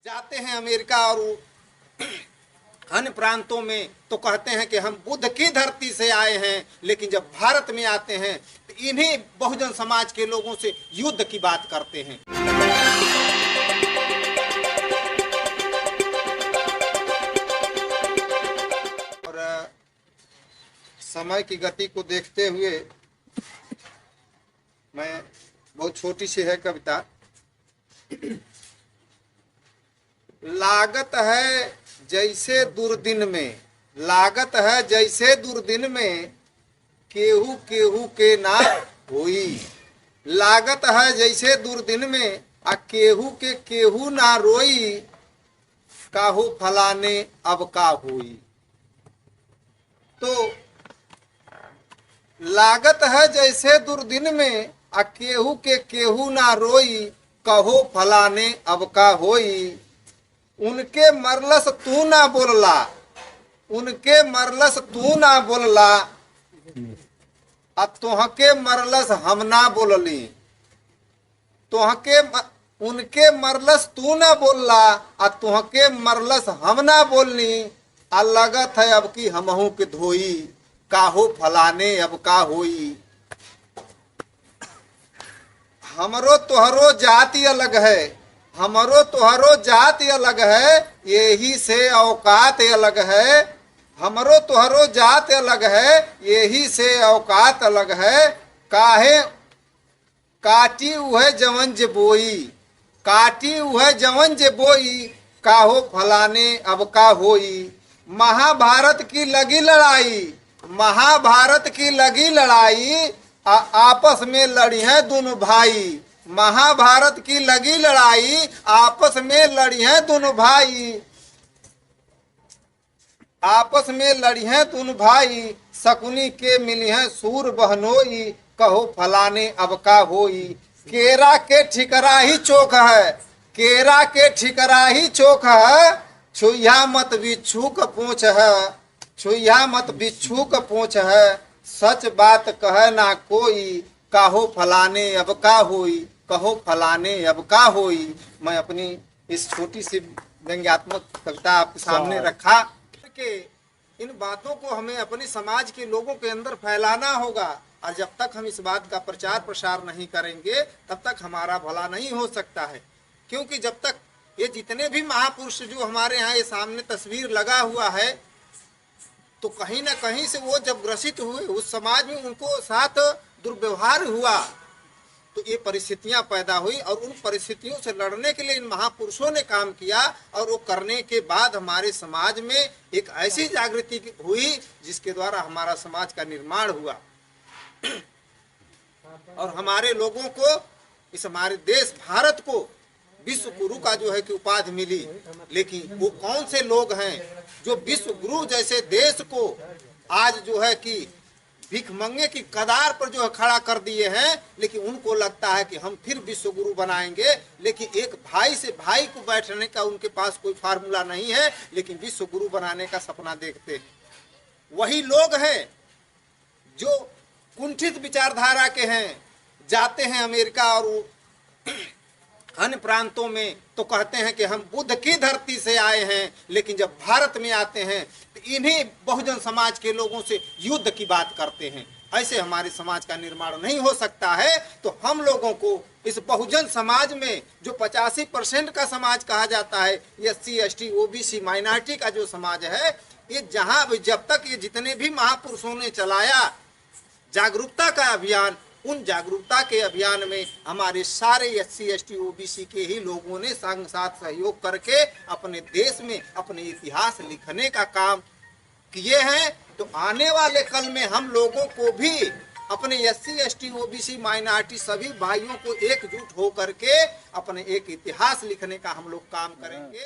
जाते हैं अमेरिका और अन्य प्रांतों में तो कहते हैं कि हम बुद्ध की धरती से आए हैं, लेकिन जब भारत में आते हैं तो इन्हीं बहुजन समाज के लोगों से युद्ध की बात करते हैं। और समय की गति को देखते हुए मैं बहुत छोटी सी है कविता। लागत है जैसे दुर्दिन में, लागत है जैसे दुर्दिन में, केहू केहू के ना होई। लागत है जैसे दुर्दिन में आ केहू के केहू ना रोई, काहू फलाने अब का होई। तो लागत है जैसे दुर्दिन में आ केहू के केहू ना रोई, कहो फलाने अब का होई। उनके मरलस तू ना बोलला, उनके मरलस तू ना बोलला, अब तुहके मरलस हम ना बोलली। तुहके उनके मरलस तू ना बोलला आ तुहके मरलस हम ना बोलनी। आ लगत है अब की हमहू के धोई, काहो फलाने अब का होई। हमरो तोहरो जाति अलग है, हमरो तोहरो जाति अलग है, यही से औकात अलग है। हमरो तोहरो जात अलग है, यही से औकात अलग है। काहे काटी उहे जवन जे बोई, काटी उहे जवन जे बोई, काहो फलाने अब का होई। महाभारत की लगी लड़ाई, महाभारत की लगी लड़ाई, आपस में लड़ी हैं दोनों भाई। महाभारत की लगी लड़ाई, आपस में लड़ी हैं दोनों भाई, आपस में लड़ी हैं दोनों भाई। शकुनी के मिली हैं सूर बहनोई, कहो फलाने अब का होई। केरा के ठिकरा ही चोक है, केरा के ठिकरा ही चोक है, छुइया मत बिच्छू का पूछ है, छुइया मत बिच्छू का पूछ है। सच बात कहे ना कोई, काहो फलाने अब का होई, कहो फलाने अब का होई। मैं अपनी इस छोटी सी व्यंग्यात्मक कविता आपके सामने रखा कि इन बातों को हमें अपने समाज के लोगों के अंदर फैलाना होगा। और जब तक हम इस बात का प्रचार प्रसार नहीं करेंगे तब तक हमारा भला नहीं हो सकता है। क्योंकि जब तक ये जितने भी महापुरुष जो हमारे यहाँ ये सामने तस्वीर लगा हुआ है, तो कहीं ना कहीं से वो जब ग्रसित हुए, उस समाज में उनको साथ दुर्व्यवहार हुआ, तो ये परिस्थितियां पैदा हुई। और उन परिस्थितियों से लड़ने के लिए इन महापुरुषों ने काम किया, और वो करने के बाद हमारे समाज में एक ऐसी जागृति हुई जिसके द्वारा हमारा समाज का निर्माण हुआ और हमारे लोगों को, इस हमारे देश भारत को विश्व गुरु का जो है कि उपाधि मिली। लेकिन वो कौन से लोग हैं जो विश्व गुरु जैसे देश को आज जो है कि भिखमंगे की कदार पर जो है खड़ा कर दिए हैं। लेकिन उनको लगता है कि हम फिर विश्व गुरु बनाएंगे, लेकिन एक भाई से भाई को बैठने का उनके पास कोई फार्मूला नहीं है, लेकिन विश्व गुरु बनाने का सपना देखते हैं। वही लोग हैं जो कुंठित विचारधारा के हैं, जाते हैं अमेरिका और अन्य प्रांतों में तो कहते हैं कि हम बुद्ध की धरती से आए हैं, लेकिन जब भारत में आते हैं तो इन्हीं बहुजन समाज के लोगों से युद्ध की बात करते हैं। ऐसे हमारे समाज का निर्माण नहीं हो सकता है। तो हम लोगों को इस बहुजन समाज में जो 85% का समाज कहा जाता है, SC ST OBC माइनॉरिटी का जो समाज है, ये जहाँ जब तक ये जितने भी महापुरुषों ने चलाया जागरूकता का अभियान, उन जागरूकता के अभियान में हमारे सारे SC ST OBC के ही लोगों ने संग साथ सहयोग करके अपने देश में अपने इतिहास लिखने का काम किए हैं। तो आने वाले कल में हम लोगों को भी अपने SC ST OBC माइनॉरिटी सभी भाइयों को एकजुट हो करके अपने एक इतिहास लिखने का हम लोग काम करेंगे।